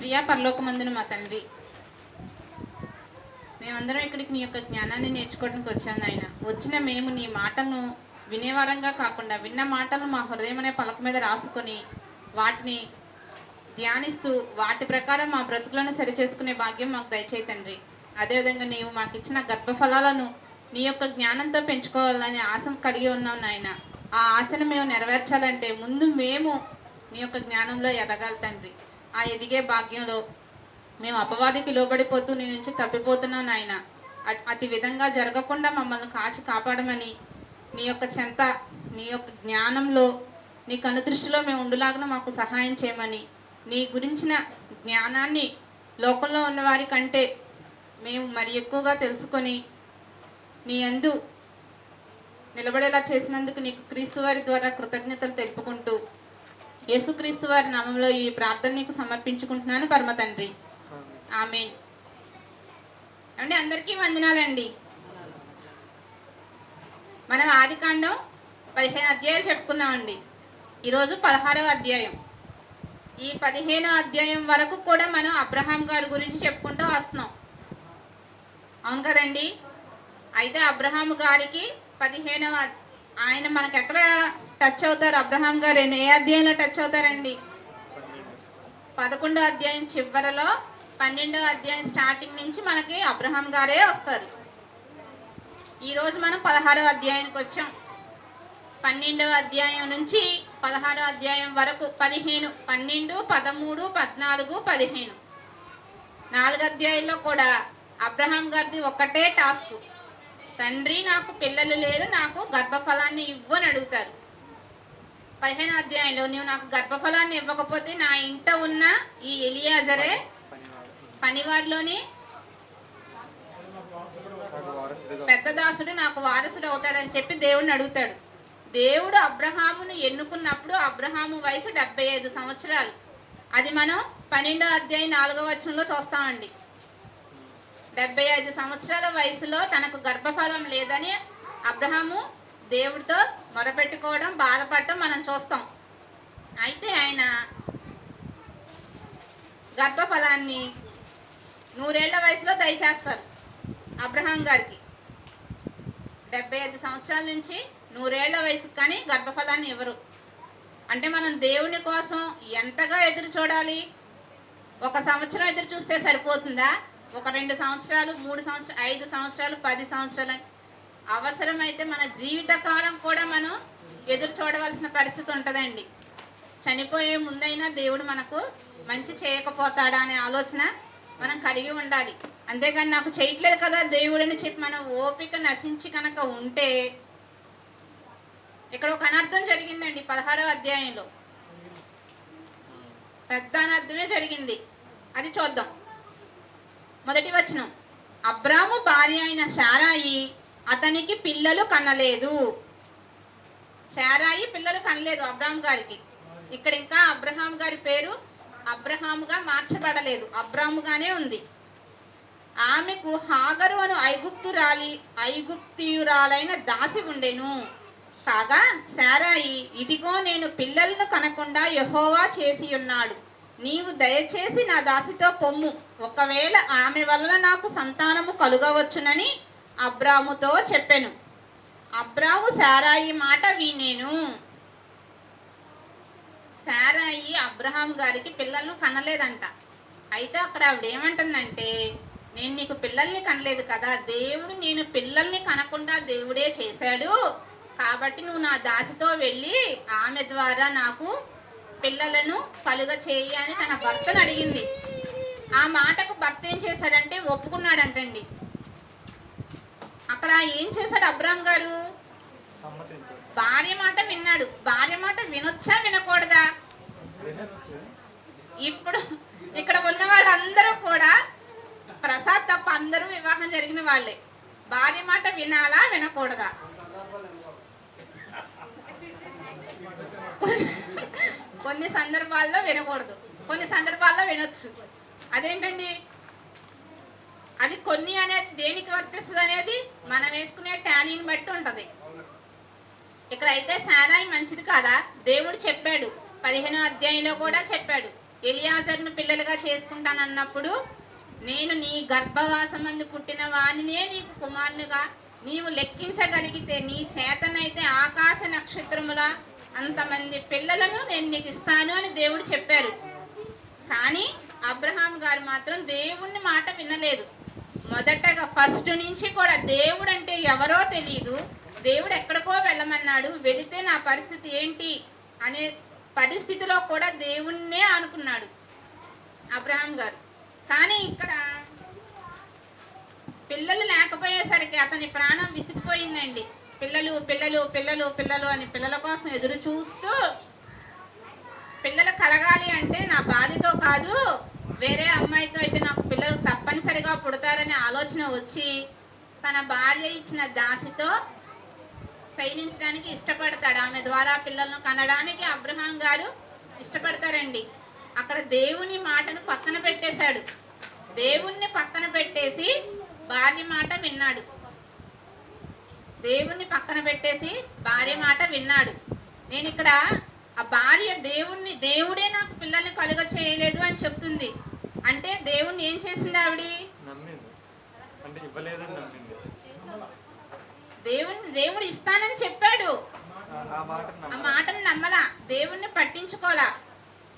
ప్రియా పరలోకమందున మా తండ్రి, మేమందరం ఇక్కడికి నీ యొక్క జ్ఞానాన్ని నేర్చుకోవడానికి వచ్చాం నాయన. వచ్చిన మేము నీ మాటలను వినేవారంగా కాకుండా విన్న మాటలను మా హృదయం అనే పలక మీద రాసుకొని వాటిని ధ్యానిస్తూ వాటి ప్రకారం మా బ్రతుకులను సరిచేసుకునే భాగ్యం మాకు దయచేయి తండ్రి. అదేవిధంగా నీవు మాకు ఇచ్చిన గర్భఫలాలను నీ యొక్క జ్ఞానంతో పెంచుకోవాలని ఆశ కలిగి ఉన్నాం నాయన. ఆ ఆశను మేము నెరవేర్చాలంటే ముందు మేము నీ యొక్క జ్ఞానంలో ఎదగాలి తండ్రి. ఆ ఎదిగే భాగ్యంలో మేము అపవాదికి లోబడిపోతూ నీ నుంచి తప్పిపోతున్నాం నాయన. అతి విధంగా జరగకుండా మమ్మల్ని కాచి కాపాడమని నీ యొక్క చెంత నీ యొక్క జ్ఞానంలో నీ కనుదృష్టిలో మేము ఉండులాగా మాకు సహాయం చేయమని, నీ గురించిన జ్ఞానాన్ని లోకంలో ఉన్నవారి కంటే మేము మరి ఎక్కువగా తెలుసుకొని నీ యందు నిలబడేలా చేసినందుకు నీకు క్రీస్తు వారి ద్వారా కృతజ్ఞతలు తెలుపుకుంటూ యేసుక్రీస్తు వారి నామంలో ఈ ప్రార్థన నీకు సమర్పించుకుంటున్నాను పరమ తండ్రి. ఆమేన్. ఏమండి, అందరికీ వందనాలండి. మనం ఆదికాండం 15 అధ్యాయాలు చెప్పుకున్నామండి. ఈరోజు 16వ అధ్యాయం. ఈ 15వ అధ్యాయం వరకు కూడా మనం అబ్రహాం గారి గురించి చెప్పుకుంటూ వస్తున్నాం, అవును కదండి. అయితే అబ్రహాం గారికి 15వ ఆయన మనకు ఎక్కడ టచ్ అవుతారు? అబ్రహాం గారు ఏ అధ్యాయంలో టచ్ అవుతారండి? 11వ అధ్యాయం చివరలో 12వ అధ్యాయం స్టార్టింగ్ నుంచి మనకి అబ్రహాం గారే వస్తారు. ఈరోజు మనం 16వ అధ్యాయానికి వచ్చాం. 12వ అధ్యాయం నుంచి 16వ అధ్యాయం వరకు 15, 12, 13, 14, 15 4 అధ్యాయాల్లో కూడా అబ్రహాం గారిది ఒకటే టాస్క్. తండ్రి, నాకు పిల్లలు లేరు, నాకు గర్భఫలాన్ని ఇవ్వు అని అడుగుతారు. 15వ అధ్యాయంలో నీవు నాకు గర్భఫలాన్ని ఇవ్వకపోతే నా ఇంట ఉన్న ఈ ఎలియాజరే పనివారిలోని పెద్ద దాసుడు నాకు వారసుడు అవుతాడని చెప్పి దేవుడిని అడుగుతాడు. దేవుడు అబ్రహామును ఎన్నుకున్నప్పుడు అబ్రహాము వయసు 75 సంవత్సరాలు. అది మనం 12వ అధ్యాయం 4వ వచనంలో చూస్తామండి. 75 సంవత్సరాల వయసులో తనకు గర్భఫలం లేదని అబ్రహాము దేవుడితో మొరపెట్టుకోవడం, బాధపడటం మనం చూస్తాం. అయితే ఆయన గర్భఫలాన్ని 100 ఏళ్ల వయసులో దయచేస్తారు అబ్రహాం గారికి. 75 సంవత్సరాల నుంచి 100 ఏళ్ల వయసుకు కానీ గర్భఫలాన్ని ఇవ్వరు. అంటే మనం దేవుని కోసం ఎంతగా ఎదురు చూడాలి? 1 సంవత్సరం ఎదురు చూస్తే సరిపోతుందా? ఒక 2 సంవత్సరాలు, 3 సంవత్సరాలు, 5 సంవత్సరాలు, 10 సంవత్సరాలు, అవసరమైతే మన జీవితకాలం కూడా మనం ఎదురు చూడవలసిన పరిస్థితి ఉంటుందండి. చనిపోయే ముందైనా దేవుడు మనకు మంచి చేయకపోతాడా అనే ఆలోచన మనం కలిగి ఉండాలి. అంతేగాని నాకు చేయట్లేదు కదా దేవుడని చెప్పి మనం ఓపిక నశించి కనుక ఉంటే ఇక్కడ ఒక అనర్థం జరిగిందండి. 16వ అధ్యాయంలో పెద్ద అనర్థమే జరిగింది. అది చూద్దాం. మొదటి వచనం, అబ్రాము భార్య అయిన శారాయి అతనికి పిల్లలు కనలేదు. శారాయి పిల్లలు కనలేదు అబ్రాం గారికి. ఇక్కడ ఇంకా అబ్రహాం గారి పేరు అబ్రహాముగా మార్చబడలేదు, అబ్రాముగానే ఉంది. ఆమెకు హాగరు అను ఐగుప్తియురాలైన దాసి ఉండెను. కాగా శారాయి, ఇదిగో నేను పిల్లలను కనకుండా యెహోవా చేసి ఉన్నాడు, నీవు దయచేసి నా దాసితో పొమ్ము, ఒకవేళ ఆమె వలన నాకు సంతానము కలుగవచ్చునని అబ్రాముతో చెప్పెను. అబ్రాము శారాయి మాట వినెను. శారాయి అబ్రహాం గారికి పిల్లలను కనలేదంట. అయితే అక్కడ ఆవిడ ఏమంటుందంటే, నేను నీకు పిల్లల్ని కనలేదు కదా, దేవుడు నేను పిల్లల్ని కనకుండా దేవుడే చేశాడు, కాబట్టి నువ్వు నా దాసితో వెళ్ళి ఆమె ద్వారా నాకు పిల్లలను కలుగ చేయి అని తన భర్తను అడిగింది. ఆ మాటకు భర్త ఏం చేశాడంటే ఒప్పుకున్నాడంటండి. అక్కడ ఏం చేశాడు అబ్రాం గారు? భార్య మాట విన్నాడు. భార్య మాట వినొచ్చా వినకూడదా? ఇప్పుడు ఇక్కడ ఉన్న వాళ్ళందరూ కూడా ప్రసాద్ తప్ప అందరూ వివాహం జరిగిన వాళ్ళే. భార్య మాట వినాలా వినకూడదా? కొన్ని సందర్భాల్లో వినకూడదు, కొన్ని సందర్భాల్లో వినొచ్చు. అదేంటండి? అది కొన్ని అనేది దేనికి వర్తిస్తుంది అనేది మనం వేసుకునే టాలీని బట్టి ఉంటుంది. ఇక్కడ అయితే శారాయి మంచిది కాదా? దేవుడు చెప్పాడు, 15వ అధ్యాయంలో కూడా చెప్పాడు, ఎలియాజరును పిల్లలుగా చేసుకుంటానన్నప్పుడు నేను నీ గర్భవాసమందు పుట్టిన వానినే నీకు కుమారునిగా నీవు లెక్కించగలిగితే నీ చేతనైతే ఆకాశ నక్షత్రముల అంతమంది పిల్లలను నేను నీకు ఇస్తాను అని దేవుడు చెప్పారు. కానీ అబ్రహాం గారు మాత్రం దేవుని మాట వినలేదు. మొదటగా ఫస్ట్ నుంచి కూడా దేవుడు అంటే ఎవరో తెలియదు, దేవుడు ఎక్కడికో వెళ్ళమన్నాడు, వెళితే నా పరిస్థితి ఏంటి అనే పరిస్థితిలో కూడా దేవుణ్ణే అనుకున్నాడు అబ్రహాం గారు. కానీ ఇక్కడ పిల్లలు లేకపోయేసరికి అతని ప్రాణం విసిగిపోయిందండి. పిల్లలు పిల్లలు పిల్లలు పిల్లలు అని పిల్లల కోసం ఎదురు చూస్తూ, పిల్లలు కలగాలి అంటే నా భార్యతో కాదు వేరే అమ్మాయితో అయితే నాకు పిల్లలు తప్పనిసరిగా పుడతారనే ఆలోచన వచ్చి తన భార్య ఇచ్చిన దాసితో శయనించడానికి ఇష్టపడతాడు. ఆమె ద్వారా పిల్లలను కనడానికి అబ్రహాం గారు ఇష్టపడతారండి. అక్కడ దేవుని మాటను పక్కన పెట్టేశాడు. దేవుణ్ణి పక్కన పెట్టేసి భార్య మాట విన్నాడు. దేవుణ్ణి పక్కన పెట్టేసి భార్య మాట విన్నాడు. నేను ఇక్కడ ఆ భార్య దేవుడే నాకు పిల్లల్ని కలుగ చేయలేదు అని చెప్తుంది. అంటే దేవుణ్ణి ఏం చేసింది ఆవిడ? దేవుడు ఇస్తానని చెప్పాడు, ఆ మాటను నమ్మలా, దేవుణ్ణి పట్టించుకోలా,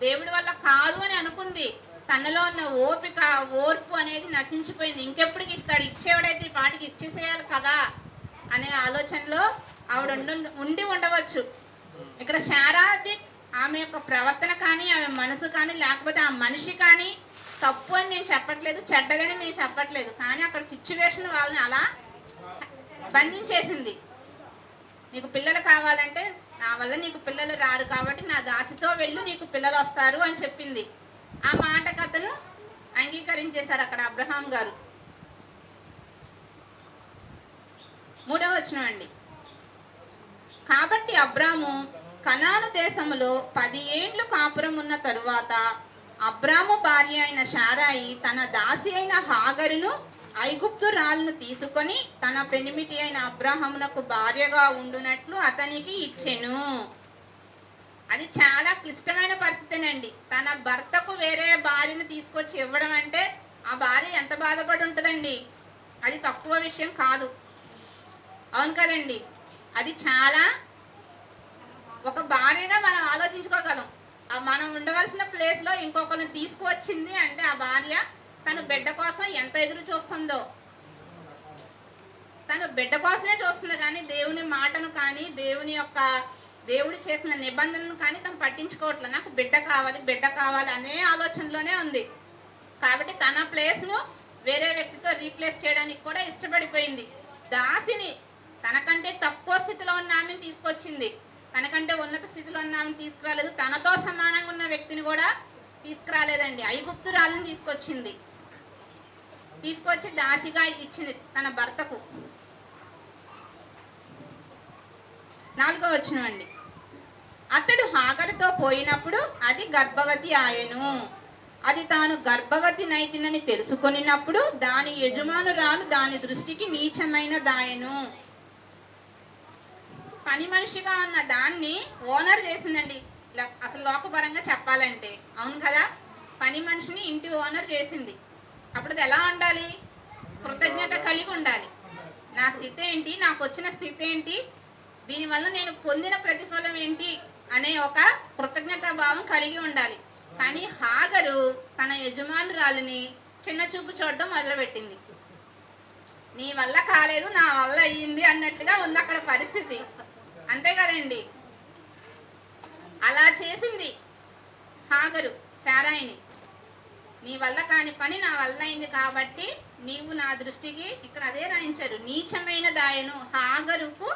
దేవుడి వల్ల కాదు అని అనుకుంది. తనలో ఉన్న ఓపిక ఓర్పు అనేది నశించిపోయింది. ఇంకెప్పటికి ఇస్తాడు, ఇచ్చేవాడైతే ఈ పాటికి ఇచ్చేసేయాలి కదా అనే ఆలోచనలో ఆవిడ ఉండి ఉండవచ్చు. ఇక్కడ శారాది ఆమె యొక్క ప్రవర్తన కానీ ఆమె మనసు కానీ లేకపోతే ఆ మనిషి కానీ తప్పు అని నేను చెప్పట్లేదు, చెడ్డగానే నేను చెప్పట్లేదు, కానీ అక్కడ సిచ్యువేషన్ వాళ్ళని అలా బంధించేసింది. నీకు పిల్లలు కావాలంటే నా వల్ల నీకు పిల్లలు రారు కాబట్టి నా దాసితో వెళ్ళు, నీకు పిల్లలు వస్తారు అని చెప్పింది. ఆ మాటకు అతను అంగీకరించేశారు అక్కడ అబ్రహాం గారు. 3వ వచనం అండి. కాబట్టి అబ్రాము కనాను దేశములో 10 ఏండ్లు కాపురం ఉన్న తరువాత అబ్రాము భార్య అయిన శారాయి తన దాసి అయిన హాగరును ఐగుప్తు రాళ్ళను తీసుకొని తన పెనిమిటి అయిన అబ్రాహమునకు భార్యగా ఉండునట్లు అతనికి ఇచ్చెను. అది చాలా క్లిష్టమైన పరిస్థితేనండి. తన భర్తకు వేరే భార్యను తీసుకొచ్చి ఇవ్వడం అంటే ఆ భార్య ఎంత బాధపడి ఉంటుందండి. అది తక్కువ విషయం కాదు, అవును కదండి. అది చాలా ఒక భార్యగా మనం ఆలోచించుకోగలం. మనం ఉండవలసిన ప్లేస్లో ఇంకొకరిని తీసుకువచ్చింది అంటే ఆ భార్య తన బిడ్డ కోసం ఎంత ఎదురు చూస్తుందో. తను బిడ్డ కోసమే చూస్తుంది కానీ దేవుని మాటను కానీ దేవుడు చేసిన నిబంధనలను కానీ తను పట్టించుకోవట్లేదు. నాకు బిడ్డ కావాలి అనే ఆలోచనలోనే ఉంది. కాబట్టి తన ప్లేస్ను వేరే వ్యక్తితో రీప్లేస్ చేయడానికి కూడా ఇష్టపడిపోయింది. దాసిని తనకంటే తక్కువ స్థితిలో ఉన్న ఆమెను తీసుకొచ్చింది, తనకంటే ఉన్నత స్థితిలో ఉన్న ఆమెను తీసుకురాలేదు, తనతో సమానంగా ఉన్న వ్యక్తిని కూడా తీసుకురాలేదండి. ఐగుప్తురాలను తీసుకొచ్చి దాసిగా ఇచ్చింది తన భర్తకు. 4వ వచనం అండి. అతడు హాగరుతో పోయినప్పుడు అది గర్భవతి ఆయను. అది తాను గర్భవతి నైతినని తెలుసుకొనినప్పుడు దాని యజమానురాలు దాని దృష్టికి నీచమైన దాయను. పని మనిషిగా ఉన్న దాన్ని ఓనర్ చేసిందండి. అసలు లోకపరంగా చెప్పాలంటే, అవును కదా, పని మనిషిని ఇంటి ఓనర్ చేసింది. అప్పుడు అది ఎలా ఉండాలి? కృతజ్ఞత కలిగి ఉండాలి. నా స్థితి ఏంటి, నాకు వచ్చిన స్థితి ఏంటి, దీనివల్ల నేను పొందిన ప్రతిఫలం ఏంటి అనే ఒక కృతజ్ఞతా భావం కలిగి ఉండాలి. కానీ హాగరు తన యజమానురాలిని చిన్న చూపు చూడడం మొదలుపెట్టింది. నీ వల్ల కాలేదు, నా వల్ల అయ్యింది అన్నట్టుగా ఉంది అక్కడ పరిస్థితి. అంతే కదండి. అలా చేసింది హాగరు శారాయిని. నీ వల్ల కాని పని నా వల్ల అయింది కాబట్టి నీవు నా దృష్టికి, ఇక్కడ అదే రాయించారు, నీచమైన దాయను. హాగరుకు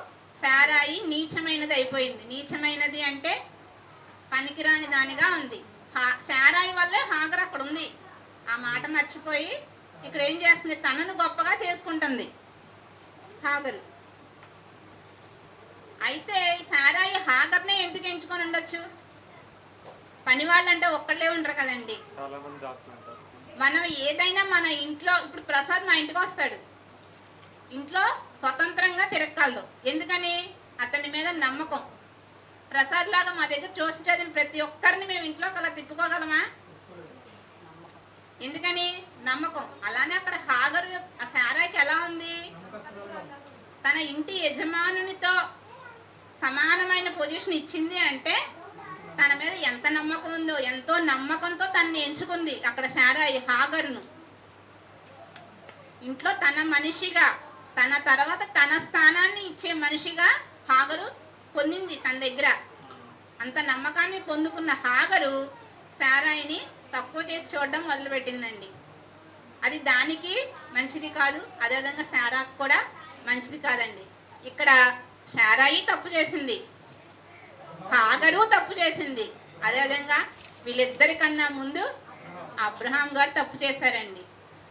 శారాయి నీచమైనది అయిపోయింది. నీచమైనది అంటే పనికిరాని దానిగా ఉంది. శారాయి వల్లే హాగరు అక్కడ ఉంది. ఆ మాట మర్చిపోయి ఇక్కడ ఏం చేస్తుంది? తనను గొప్పగా చేసుకుంటుంది హాగరు. అయితే శారాయి హాగర్నే ఎందుకు ఎంచుకొని ఉండొచ్చు? పని వాళ్ళంటే ఒక్కళ్ళే ఉండరు కదండి. మనం ఏదైనా మన ఇంట్లో, ఇప్పుడు ప్రసాద్ మా ఇంటికి వస్తాడు, ఇంట్లో స్వతంత్రంగా తిరగలడు. ఎందుకని? అతని మీద నమ్మకం. ప్రసాద్ లాగా మా దగ్గర చూసి చదివిన ప్రతి ఒక్కరిని మేము ఇంట్లోకి అలా తిప్పుకోగలమా? ఎందుకని? నమ్మకం. అలానే అక్కడ హాగరు ఆ శారాయికి ఎలా ఉంది? తన ఇంటి యజమానునితో సమానమైన పొజిషన్ ఇచ్చింది అంటే తన మీద ఎంత నమ్మకం ఉందో, ఎంతో నమ్మకంతో తనని ఎంచుకుంది అక్కడ శారాయి హాగరును. ఇంట్లో తన మనిషిగా, తన తర్వాత తన స్థానాన్ని ఇచ్చే మనిషిగా హాగరు పొందింది తన దగ్గర. అంత నమ్మకాన్ని పొందుకున్న హాగరు శారాయిని తక్కువ చేసి చూడడం మొదలుపెట్టిందండి. అది దానికి మంచిది కాదు, అదేవిధంగా శారాకు కూడా మంచిది కాదండి. ఇక్కడ శారాయి తప్పు చేసింది, హాగరు తప్పు చేసింది, అదేవిధంగా వీళ్ళిద్దరికన్నా ముందు అబ్రహాం గారు తప్పు చేశారండి.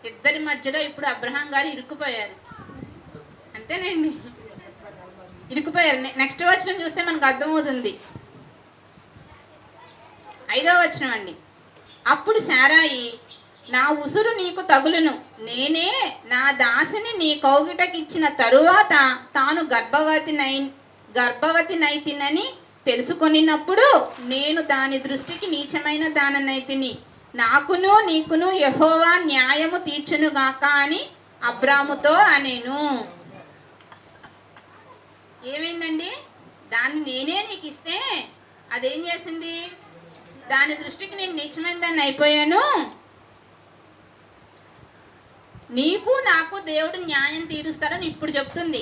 ఇద్దరి మధ్యలో ఇప్పుడు అబ్రహాం గారు ఇరుక్కుపోయారు. అంతేనండి, ఇరుక్కుపోయారు. నెక్స్ట్ వచనం చూస్తే మనకు అర్థమవుతుంది. 5వ వచనం అండి. అప్పుడు శారాయి, నా ఉసురు నీకు తగులును, నేనే నా దాసిని నీ కౌగిటకిచ్చిన తరువాత తాను గర్భవతినైతినని తెలుసుకొనినప్పుడు నేను దాని దృష్టికి నీచమైన దాననైతిని, నాకును నీకును యెహోవా న్యాయము తీర్చునుగాక అని అబ్రాముతో అనేను. ఏమైందండి? దాన్ని నేనే నీకు ఇస్తే అదేం చేసింది? దాని దృష్టికి నేను నీచమైన దాన్ని అయిపోయాను, నీకు నాకు దేవుడు న్యాయం తీరుస్తాడని ఇప్పుడు చెప్తుంది.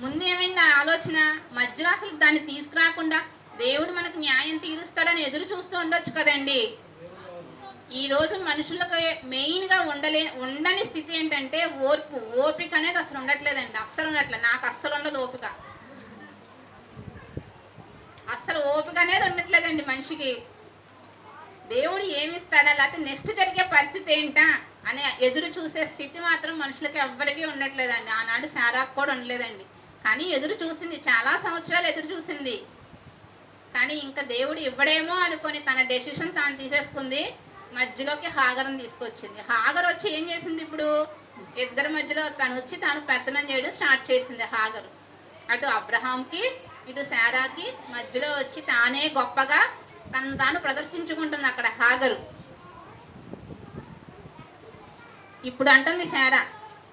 ముందు ఏమైంది ఆ ఆలోచన? మధ్యలో అసలు దాన్ని తీసుకురాకుండా దేవుడు మనకు న్యాయం తీరుస్తాడని ఎదురు చూస్తూ ఉండొచ్చు కదండి. ఈరోజు మనుషులకు మెయిన్గా ఉండని స్థితి ఏంటంటే ఓపిక అనేది అసలు ఉండట్లేదండి. అస్సలు ఉండట్లేదు. నాకు అస్సలు ఉండదు ఓపిక, అస్సలు ఓపిక అనేది ఉండట్లేదండి మనిషికి. దేవుడు ఏమిస్తాడా, లేకపోతే నెక్స్ట్ జరిగే పరిస్థితి ఏంటా అని ఎదురు చూసే స్థితి మాత్రం మనుషులకి ఎవ్వరికీ ఉండట్లేదండి. ఆనాడు శారాకు కూడా ఉండలేదండి. కానీ ఎదురు చూసింది, చాలా సంవత్సరాలు ఎదురు చూసింది. కానీ ఇంకా దేవుడు ఇవ్వడేమో అనుకొని తన డెసిషన్ తాను తీసేసుకుంది. మధ్యలోకి హాగర్ని తీసుకొచ్చింది. హాగర్ వచ్చి ఏం చేసింది? ఇప్పుడు ఇద్దరి మధ్యలో తాను పెత్తనం చేయడం స్టార్ట్ చేసింది హాగరు. అటు అబ్రహాంకి ఇటు శారాకి మధ్యలో వచ్చి తానే గొప్పగా తాను ప్రదర్శించుకుంటుంది అక్కడ హాగరు. ఇప్పుడు అంటుంది శారా,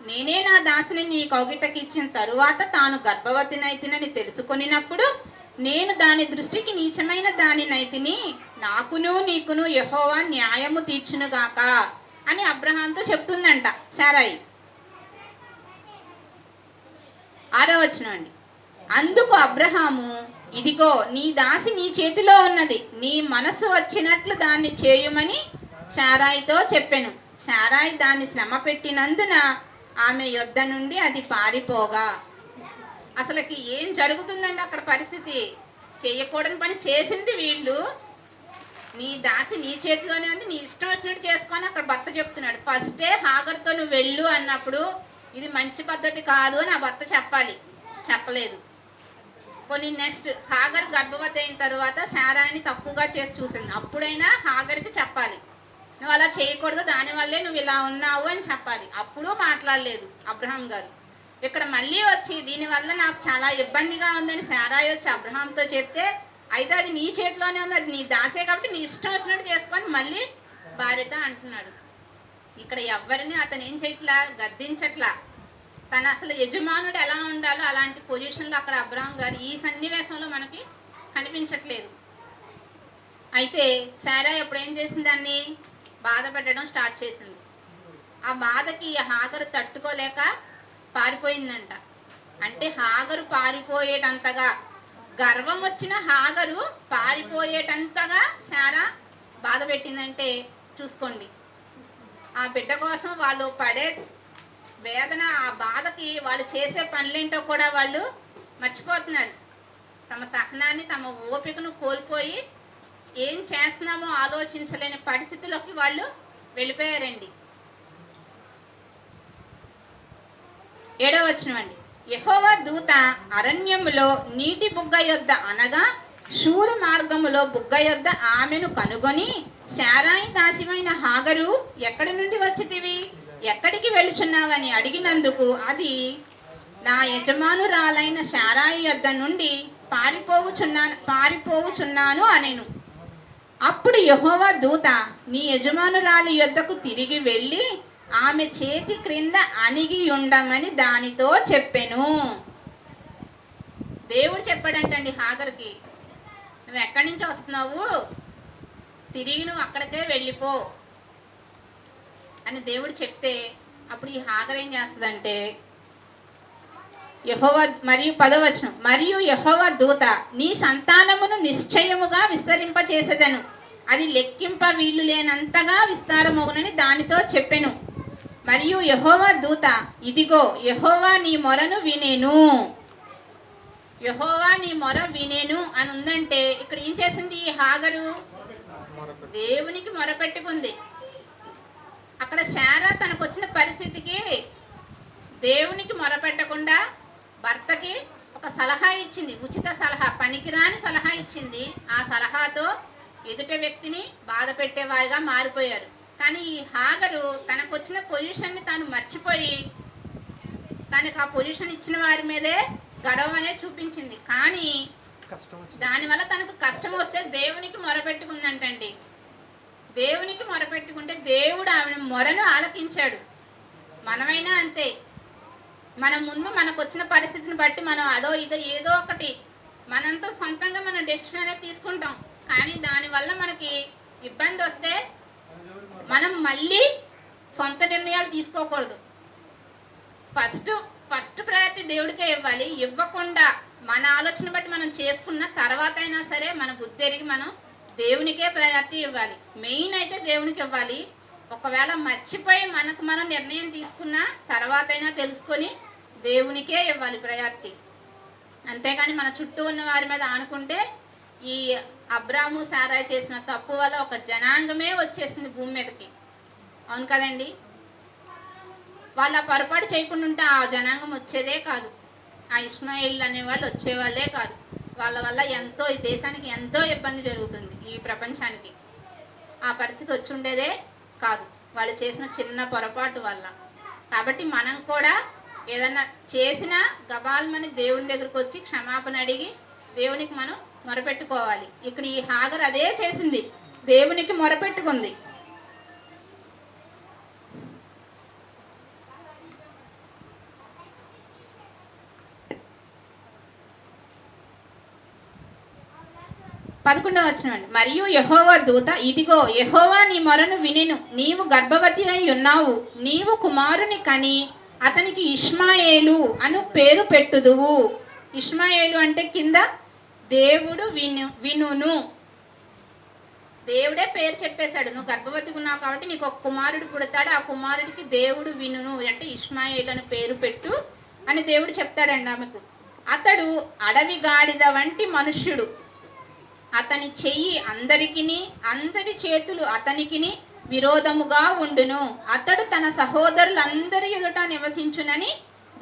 నేనే నా దాసిని నీ కౌగిటకి ఇచ్చిన తరువాత తాను గర్భవతినైతినని తెలుసుకొనినప్పుడు నేను దాని దృష్టికి నీచమైన దానినైతిని, నాకును నీకును యెహోవా న్యాయము తీర్చునుగాక అని అబ్రహాంతో చెప్తుందంట శారాయి. 6వ వచనం అండి. అందుకు అబ్రహాము, ఇదిగో నీ దాసి నీ చేతిలో ఉన్నది, నీ మనసు వచ్చినట్లు దాన్ని చేయుమని శారాయితో చెప్పెను. శారాయి దాన్ని శ్రమ పెట్టినందున ఆమె యొద్ద నుండి అది పారిపోగా. అసలుకి ఏం జరుగుతుందండి అక్కడ పరిస్థితి? చేయకూడని పని చేసింది వీళ్ళు. నీ దాసి నీ చేతిలోనే ఉంది, నీ ఇష్టం వచ్చినట్టు చేసుకొని అక్కడ భర్త చెప్తున్నాడు. ఫస్టే హాగర్తో నువ్వు వెళ్ళు అన్నప్పుడు ఇది మంచి పద్ధతి కాదు అని ఆ భర్త చెప్పాలి, చెప్పలేదు. కొన్ని నెక్స్ట్ హాగర్ గర్భవతి అయిన తర్వాత శారాయిని తక్కువగా చేసి చూసింది. అప్పుడైనా హాగర్కి చెప్పాలి, నువ్వు అలా చేయకూడదు, దానివల్లే నువ్వు ఇలా ఉన్నావు అని చెప్పాలి. అప్పుడు మాట్లాడలేదు అబ్రహాం గారు. ఇక్కడ మళ్ళీ వచ్చి దీనివల్ల నాకు చాలా ఇబ్బందిగా ఉందని శారాయి వచ్చి అబ్రహాంతో చెప్తే, అయితే అది నీ చేతిలోనే ఉంది, అది నీ దాసే కాబట్టి నీ ఇష్టం వచ్చినట్టు చేసుకొని మళ్ళీ భార్యతో అంటున్నాడు. ఇక్కడ ఎవరిని అతను ఏం చేయట్లా, గద్దించట్లా. తను అసలు యజమానుడు ఎలా ఉండాలో అలాంటి పొజిషన్లో అక్కడ అబ్రహాం గారు ఈ సన్నివేశంలో మనకి కనిపించట్లేదు. అయితే శారా ఎప్పుడు ఏం చేసింది? దాన్ని బాధ పెట్టడం స్టార్ట్ చేసింది. ఆ బాధకి హాగరు తట్టుకోలేక పారిపోయిందంట. అంటే హాగరు పారిపోయేటంతగా, గర్వం వచ్చిన హాగరు పారిపోయేటంతగా శారా బాధ పెట్టిందంటే చూసుకోండి. ఆ బిడ్డ కోసం వాళ్ళు పడే వేదన, ఆ బాధకి వాళ్ళు చేసే పనులేంటో కూడా వాళ్ళు మర్చిపోతున్నారు. తమ సహనాన్ని, తమ ఓపికను కోల్పోయి ఏం చేస్తున్నామో ఆలోచించలేని పరిస్థితిలోకి వాళ్ళు వెళ్ళిపోయారండి. 7వ వచనం అండి. యెహోవా దూత అరణ్యములో నీటి బుగ్గ యొద్ద అనగా శూరు మార్గములో బుగ్గ యొద్ద ఆమెను కనుగొని, శారాయి దాసిమైన హాగరు ఎక్కడి నుండి వచ్చితివి, ఎక్కడికి వెళుచున్నావని అడిగినందుకు అది నా యజమానురాలైన శారాయి యొద్ద నుండి పారిపోవుచున్నాను అనేను. అప్పుడు యెహోవా దూత నీ యజమానురాలి యొద్దకు తిరిగి వెళ్ళి ఆమె చేతి క్రింద అణిగి ఉండమని దానితో చెప్పెను. దేవుడు చెప్పాడంటండి హాగర్కి, నువ్వు ఎక్కడి నుంచి వస్తున్నావు, తిరిగి నువ్వు అక్కడికే వెళ్ళిపో అని దేవుడు చెప్తే అప్పుడు ఈ హాగర్ ఏం చేస్తుందంటే యెహోవా మరియు 10వ వచనం, మరియు యెహోవా దూత నీ సంతానమును నిశ్చయముగా విస్తరింపచేసేదను, అది లెక్కింప వీలు లేనంతగా విస్తారమగునని దానితో చెప్పెను. మరియు యెహోవా దూత ఇదిగో యెహోవా నీ మొరను వినేను, యెహోవా నీ మొర వినేను అని ఉందంటే ఇక్కడ ఏం చేసింది ఈ హాగరు, దేవునికి మొరపెట్టుకుంది. అక్కడ శారా తనకు వచ్చిన పరిస్థితికి దేవునికి మొరపెట్టకుండా భర్తకి ఒక సలహా ఇచ్చింది, ఉచిత సలహా, పనికిరాని సలహా ఇచ్చింది. ఆ సలహాతో ఎదుటి వ్యక్తిని బాధ పెట్టేవారిగా మారిపోయారు. కానీ ఈ హాగరు తనకు వచ్చిన పొజిషన్ని తాను మర్చిపోయి తనకు ఆ పొజిషన్ ఇచ్చిన వారి మీదే గర్వం అనేది చూపించింది. కానీ దానివల్ల తనకు కష్టం వస్తే దేవునికి మొరపెట్టుకుందంటండి. దేవునికి మొరపెట్టుకుంటే దేవుడు ఆమె మొరను ఆలకించాడు. మనమైనా అంతే, మన ముందు మనకు వచ్చిన పరిస్థితిని బట్టి మనం అదో ఇదో ఏదో ఒకటి మనంతో సొంతంగా మనం డెసిషన్ అనేది తీసుకుంటాం. కానీ దానివల్ల మనకి ఇబ్బంది వస్తే మనం మళ్ళీ సొంత నిర్ణయాలు తీసుకోకూడదు. ఫస్ట్ ప్రయారిటీ దేవుడికే ఇవ్వాలి. ఇవ్వకుండా మన ఆలోచన బట్టి మనం చేసుకున్న తర్వాత అయినా సరే మన బుద్ధి ఎరిగి మనం దేవునికే ప్రయారిటీ ఇవ్వాలి. మెయిన్ అయితే దేవునికి ఇవ్వాలి. ఒకవేళ మర్చిపోయి మనకు మనం నిర్ణయం తీసుకున్న తర్వాత అయినా తెలుసుకొని దేవునికే ఇవ్వాలి ప్రయారిటీ. అంతేగాని మన చుట్టూ ఉన్న వారి మీద ఆనుకుంటే ఈ అబ్రాము సారాయి చేసిన తప్పు వల్ల ఒక జనాంగమే వచ్చేసింది భూమి మీదకి. అవును కదండి, వాళ్ళు ఆ పొరపాటు చేయకుండా ఉంటే ఆ జనాంగం వచ్చేదే కాదు, ఆ ఇష్మాయిల్ అనేవాళ్ళు వచ్చేవాళ్ళే కాదు. వాళ్ళ వల్ల ఎంతో ఈ దేశానికి ఎంతో ఇబ్బంది జరుగుతుంది, ఈ ప్రపంచానికి. ఆ పరిస్థితి వచ్చి ఉండేదే కాదు వాళ్ళు చేసిన చిన్న పొరపాటు వల్ల. కాబట్టి మనం కూడా ఏదన్నా చేసినా గబాల్మని దేవుని దగ్గరకు వచ్చి క్షమాపణ అడిగి దేవునికి మనం మొరపెట్టుకోవాలి. ఇక్కడ ఈ హాగర్ అదే చేసింది, దేవునికి మొరపెట్టుకుంది. పదకొండవ వచనం, మరియు యెహోవా దూత ఇదిగో యెహోవా నీ మొరను వినెను, నీవు గర్భవతి అయి ఉన్నావు, నీవు కుమారుని కని అతనికి ఇష్మాయేలు అను పేరు పెట్టుదువు. ఇష్మాయేలు అంటే కింద దేవుడు వినును, దేవుడే పేరు చెప్పేశాడు. నువ్వు గర్భవతిగా ఉన్నావు కాబట్టి నీకు ఒక కుమారుడు పుడతాడు, ఆ కుమారుడికి దేవుడు వినును అంటే ఇష్మాయేలు అని పేరు పెట్టు అని దేవుడు చెప్తాడండి ఆమెకు. అతడు అడవి గాడిద వంటి మనుష్యుడు, అతని చెయ్యి అందరికిని అందరి చేతులు అతనికిని విరోధముగా ఉండును, అతడు తన సహోదరులందరి ఎదుట నివసించునని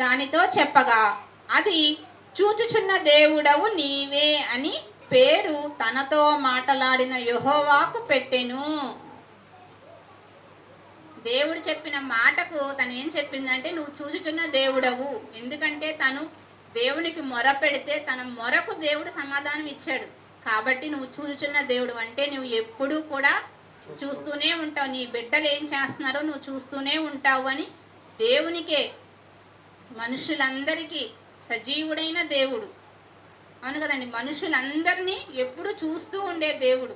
దానితో చెప్పగా అది చూచుచున్న దేవుడవు నీవే అని పేరు తనతో మాటలాడిన యెహోవాకు పెట్టెను. దేవుడు చెప్పిన మాటకు తను ఏం చెప్పిందంటే నువ్వు చూచుచున్న దేవుడవు. ఎందుకంటే తను దేవునికి మొర పెడితే తన మొరకు దేవుడు సమాధానం ఇచ్చాడు. కాబట్టి నువ్వు చూచుచున్న దేవుడు అంటే నువ్వు ఎప్పుడూ కూడా చూస్తూనే ఉంటావు, నీ బిడ్డలు ఏం చేస్తున్నారో నువ్వు చూస్తూనే ఉంటావు అని దేవునికే, మనుషులందరికీ సజీవుడైన దేవుడు. అవును కదండి, మనుషులందరినీ ఎప్పుడు చూస్తూ ఉండే దేవుడు.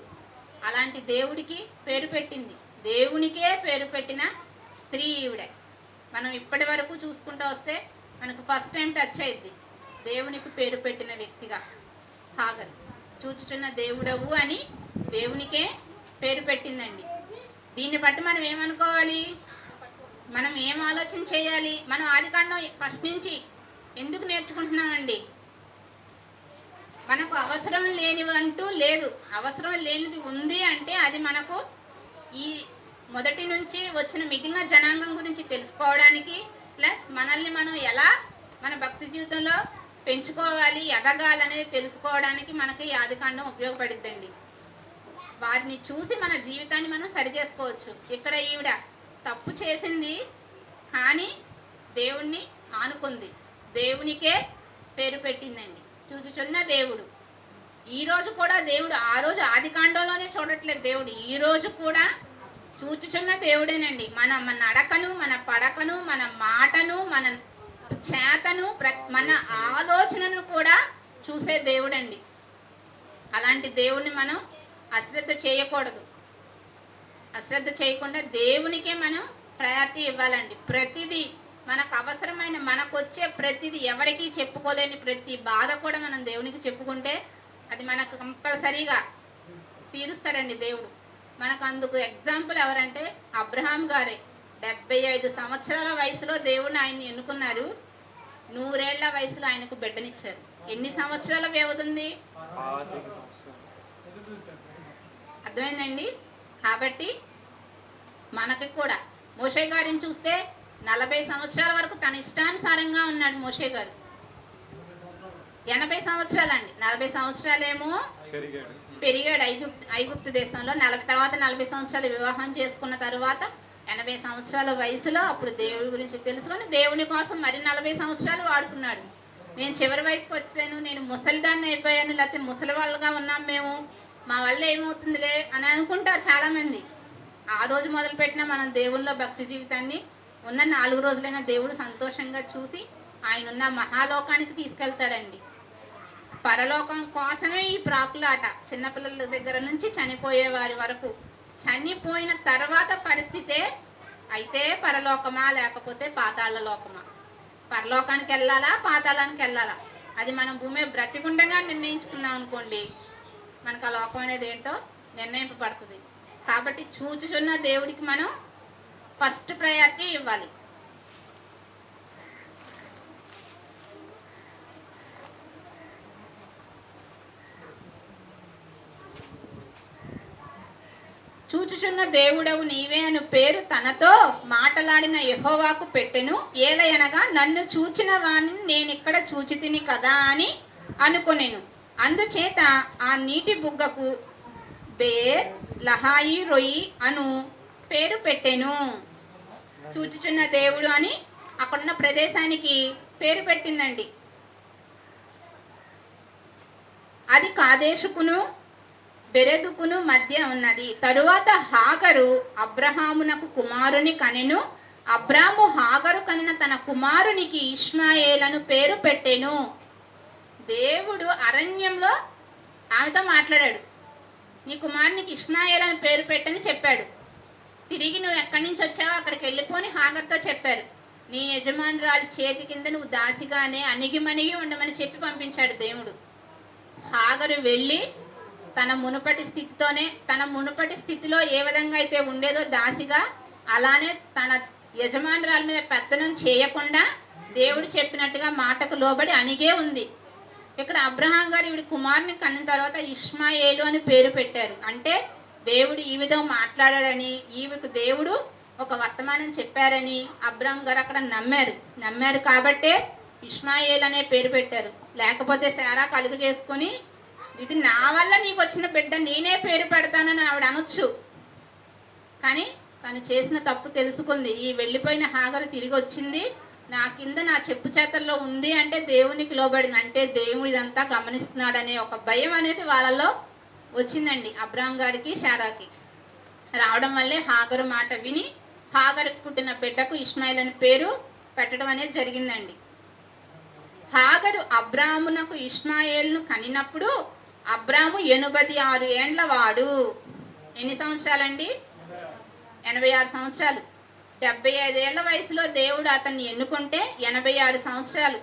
అలాంటి దేవుడికి పేరు పెట్టింది, దేవునికే పేరు పెట్టిన స్త్రీ ఈవిడే. మనం ఇప్పటి వరకు చూసుకుంటూ వస్తే మనకు ఫస్ట్ టైం టచ్ అయింది దేవునికి పేరు పెట్టిన వ్యక్తిగా హాగర్. చూచుచున్న దేవుడవు అని దేవునికే పేరు పెట్టిందండి. దీన్ని బట్టి మనం ఏమనుకోవాలి, మనం ఏం ఆలోచన చేయాలి? మనం ఆదికాండం ఫస్ట్ నుంచి ఎందుకు నేర్చుకుంటున్నామండి? మనకు అవసరం లేనివి అంటూ లేదు. అవసరం లేనిది ఉంది అంటే అది మనకు ఈ మొదటి నుంచి వచ్చిన మిగిలిన జనాంగం గురించి తెలుసుకోవడానికి, ప్లస్ మనల్ని మనం ఎలా మన భక్తి జీవితంలో పెంచుకోవాలి, ఎదగాలనేది తెలుసుకోవడానికి మనకి ఈ ఆదికాండం ఉపయోగపడుద్దండి. వారిని చూసి మన జీవితాన్ని మనం సరి చేసుకోవచ్చు. ఇక్కడ ఈవిడ తప్పు చేసింది కానీ దేవుణ్ణి ఆనుకుంది, దేవునికే పేరు పెట్టిందండి. చూచుచున్న దేవుడు, ఈ రోజు కూడా దేవుడు ఆ రోజు ఆది కాండంలోనే చూడట్లేదు దేవుడు, ఈ రోజు కూడా చూచుచున్న దేవుడేనండి. మన నడకను, మన పడకను, మన మాటను, మన చేతను, మన ఆలోచనను కూడా చూసే దేవుడండి. అలాంటి దేవుణ్ణి మనం అశ్రద్ధ చేయకూడదు. అశ్రద్ధ చేయకుండా దేవునికే మనం ప్రయారిటీ ఇవ్వాలండి. ప్రతిదీ మనకు అవసరమైన, మనకు వచ్చే ప్రతిదీ, ఎవరికి చెప్పుకోలేని ప్రతి బాధ కూడా మనం దేవునికి చెప్పుకుంటే అది మనకు కంపల్సరీగా తీరుస్తాడండి దేవుడు. మనకు అందుకు ఎగ్జాంపుల్ ఎవరంటే అబ్రహాం గారే. 75 సంవత్సరాల వయసులో దేవుడు ఆయన్ని ఎన్నుకున్నారు. 100 ఏళ్ల వయసులో ఆయనకు బిడ్డనిచ్చారు. ఎన్ని సంవత్సరాల వ్యవధి ఉంది? అర్థమైందండి? కాబట్టి మనకి కూడా మోషే గారిని చూస్తే 40 సంవత్సరాల వరకు తన ఇష్టానుసారంగా ఉన్నాడు మోషే గారు. 80 సంవత్సరాలండి, 40 సంవత్సరాలేమో పెరిగాడు ఐగుప్తు దేశంలో. తర్వాత 40 సంవత్సరాలు వివాహం చేసుకున్న తర్వాత 80 సంవత్సరాల వయసులో అప్పుడు దేవుడి గురించి తెలుసుకొని దేవుని కోసం మరి 40 సంవత్సరాలు వాడుకున్నాడు. నేను చివరి వయసుకు వచ్చాను, నేను ముసలిదాన్ని అయిపోయాను, లేకపోతే ముసలి వాళ్ళగా ఉన్నాం మేము, మా వల్ల ఏమవుతుందిలే అని అనుకుంటారు చాలామంది. ఆ రోజు మొదలుపెట్టిన మనం దేవుల్లో భక్తి జీవితాన్ని ఉన్న 4 రోజులైనా దేవుడు సంతోషంగా చూసి ఆయన ఉన్న మహాలోకానికి తీసుకెళ్తాడండి. పరలోకం కోసమే ఈ ప్రాకులాట. చిన్నపిల్లల దగ్గర నుంచి చనిపోయే వారి వరకు. చనిపోయిన తర్వాత పరిస్థితే అయితే పరలోకమా లేకపోతే పాతాళ లోకమా, పరలోకానికి వెళ్ళాలా పాతాళానికి వెళ్ళాలా, అది మనం భూమి బ్రతికుండగా నిర్ణయించుకున్నాం అనుకోండి, మనకు ఆ లోకం అనేది ఏంటో నిర్ణయింపబడుతుంది. కాబట్టి చూచుచున్న దేవుడికి మనం ఫస్ట్ ప్రయారిటీ ఇవ్వాలి. చూచుచున్న దేవుడవు నీవే అను పేరు తనతో మాటలాడిన యెహోవాకు పెట్టెను. ఏలయనగా నన్ను చూచిన వాణ్ణి నేనిక్కడ చూచితిని కదా అని అనుకొనెను. అందుచేత ఆ నీటి బుగ్గకు బేర్ లహాయి రొయ్యి అను పేరు పెట్టెను. చూచుచున్న దేవుడు అని అక్కడున్న ప్రదేశానికి పేరు పెట్టిందండి. అది కాదేశుకును బెరెదుకును మధ్య ఉన్నది. తరువాత హాగరు అబ్రహామునకు కుమారుని కనెను. అబ్రాము హాగరు కనిన తన కుమారునికి ఇష్మాయేలను పేరు పెట్టెను. దేవుడు అరణ్యంలో ఆమెతో మాట్లాడాడు. నీ కుమారునికి ఇష్మాయేలను పేరు పెట్టని చెప్పాడు. తిరిగి నువ్వు ఎక్కడి నుంచి వచ్చావో అక్కడికి వెళ్ళిపోని హాగర్తో చెప్పారు. నీ యజమానురాలి చేతి కింద నువ్వు దాసిగానే అణిగిమణిగి ఉండమని చెప్పి పంపించాడు దేవుడు. హాగరు వెళ్ళి తన మునుపటి స్థితిలో ఏ విధంగా అయితే ఉండేదో దాసిగా, అలానే తన యజమానురాల మీద పెత్తనం చేయకుండా దేవుడు చెప్పినట్టుగా మాటకు లోబడి అణిగే ఉంది. ఇక్కడ అబ్రహాం గారు ఈవిడ కుమారుని కన్న తర్వాత ఇష్మాయేలు అని పేరు పెట్టారు. అంటే దేవుడు ఈ విధంగా మాట్లాడాడని, ఈమెకు దేవుడు ఒక వర్తమానం చెప్పారని అబ్రహాం గారు అక్కడ నమ్మారు కాబట్టే ఇష్మాయేల్ అనే పేరు పెట్టారు. లేకపోతే శారా కలుగు చేసుకొని ఇది నా వల్ల నీకు వచ్చిన బిడ్డ నేనే పేరు పెడతానని ఆవిడ అనొచ్చు. కానీ తను చేసిన తప్పు తెలుసుకుంది. ఈ వెళ్ళిపోయిన హాగరు తిరిగి వచ్చింది, నా కింద నా చెప్పు చేతల్లో ఉంది అంటే దేవునికి లోబడింది, అంటే దేవుడు ఇదంతా గమనిస్తున్నాడనే ఒక భయం అనేది వాళ్ళలో వచ్చిందండి. అబ్రహాం గారికి శారాకి రావడం వల్లే హాగరు మాట విని హాగరుకు పుట్టిన బిడ్డకు ఇష్మాయిల్ అని పేరు పెట్టడం అనేది జరిగిందండి. హాగరు అబ్రామునకు ఇష్మాయేల్ను కనినప్పుడు అబ్రాము 86 ఏండ్ల వాడు. ఎన్ని సంవత్సరాలండి? 86 సంవత్సరాలు. 75 ఏళ్ల వయసులో దేవుడు అతన్ని ఎన్నుకుంటే 86 సంవత్సరాలు,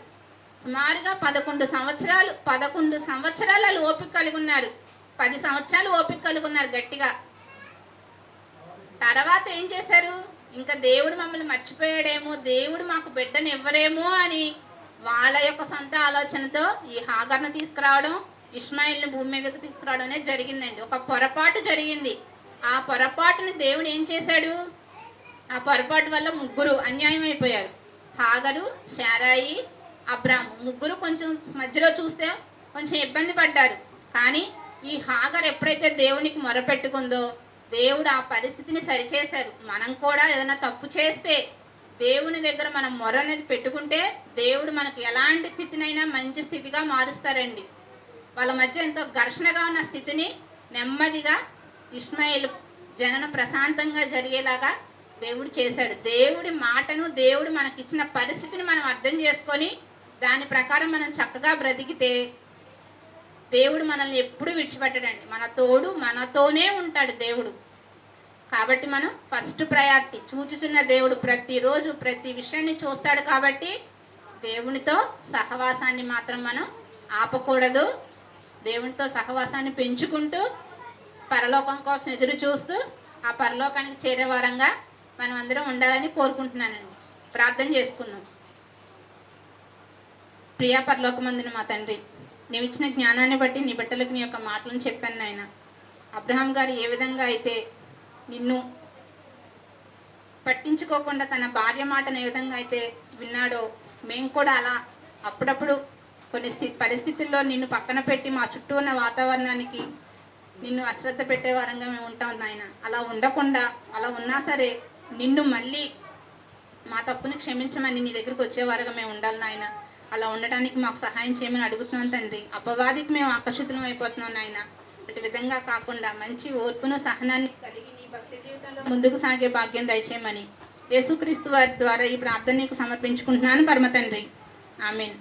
సుమారుగా 11 సంవత్సరాలు వాళ్ళు ఓపిక కలిగి ఉన్నారు. 10 సంవత్సరాలు ఓపిక కలిగి ఉన్నారు గట్టిగా. తర్వాత ఏం చేశారు? ఇంకా దేవుడు మమ్మల్ని మర్చిపోయాడేమో, దేవుడు మాకు బిడ్డను ఇవ్వరేమో అని వాళ్ళ యొక్క సొంత ఆలోచనతో ఈ హాగర్ను తీసుకురావడం, ఇష్మాయిల్ని భూమి మీదకి తీసుకురావడం అనేది జరిగిందండి. ఒక పొరపాటు జరిగింది. ఆ పొరపాటుని దేవుడు ఏం చేశాడు? ఆ పొరపాటు వల్ల ముగ్గురు అన్యాయం అయిపోయారు. హాగరు, శారాయి, అబ్రాము ముగ్గురు కొంచెం మధ్యలో చూస్తే కొంచెం ఇబ్బంది పడ్డారు. కానీ ఈ హాగర్ ఎప్పుడైతే దేవునికి మొరపెట్టుకుందో దేవుడు ఆ పరిస్థితిని సరిచేశారు. మనం కూడా ఏదైనా తప్పు చేస్తే దేవుని దగ్గర మనం మొర అనేది పెట్టుకుంటే దేవుడు మనకు ఎలాంటి స్థితినైనా మంచి స్థితిగా మారుస్తారండి. వాళ్ళ మధ్య ఎంతో ఘర్షణగా ఉన్న స్థితిని నెమ్మదిగా ఇష్మాయేలు జననం ప్రశాంతంగా జరిగేలాగా దేవుడు చేశాడు. దేవుడి మాటను, దేవుడు మనకిచ్చిన పరిస్థితిని మనం అర్థం చేసుకొని దాని ప్రకారం మనం చక్కగా బ్రతికితే దేవుడు మనల్ని ఎప్పుడు విడిచిపెట్టడండి. మన తోడు మనతోనే ఉంటాడు దేవుడు. కాబట్టి మనం ఫస్ట్ ప్రయారిటీ చూచుచున్న దేవుడు ప్రతిరోజు ప్రతి విషయాన్ని చూస్తాడు. కాబట్టి దేవునితో సహవాసాన్ని మాత్రం మనం ఆపకూడదు. దేవునితో సహవాసాన్ని పెంచుకుంటూ పరలోకం కోసం ఎదురు చూస్తూ ఆ పరలోకానికి చేరే వారంగా మనం అందరం ఉండాలని కోరుకుంటున్నానండి. ప్రార్థన చేసుకుందాం. ప్రియా పరలోకమందున మా తండ్రి, నీవు ఇచ్చిన జ్ఞానాన్ని బట్టి నీ బిడ్డలకు నీ యొక్క మాటలను చెప్పాను నాయన. అబ్రహాం గారు ఏ విధంగా అయితే నిన్ను పట్టించుకోకుండా తన భార్య మాటను ఏ విధంగా అయితే విన్నాడో, మేము కూడా అలా అప్పుడప్పుడు కొన్ని పరిస్థితుల్లో నిన్ను పక్కన పెట్టి మా చుట్టూ ఉన్న వాతావరణానికి నిన్ను అశ్రద్ధ పెట్టే వారంగా మేము ఉంటాం నాయన. అలా ఉండకుండా, అలా ఉన్నా సరే నిన్ను మళ్ళీ మా తప్పుని క్షమించమని నీ దగ్గరికి వచ్చేవారుగా మేము ఉండాలి నాయన. అలా ఉండటానికి మాకు సహాయం చేయమని అడుగుతున్నాం తండ్రి. అపవాదికి మేము ఆకర్షితులం అయిపోతున్నాం నాయన. అటు విధంగా కాకుండా మంచి ఓర్పును సహనాన్ని కలిగి నీ భక్తి జీవితంలో ముందుకు సాగే భాగ్యం దయచేయమని యేసుక్రీస్తు వారి ద్వారా ఈ ప్రార్థన నీకు సమర్పించుకుంటున్నాను పరమ తండ్రి. ఆమేన్.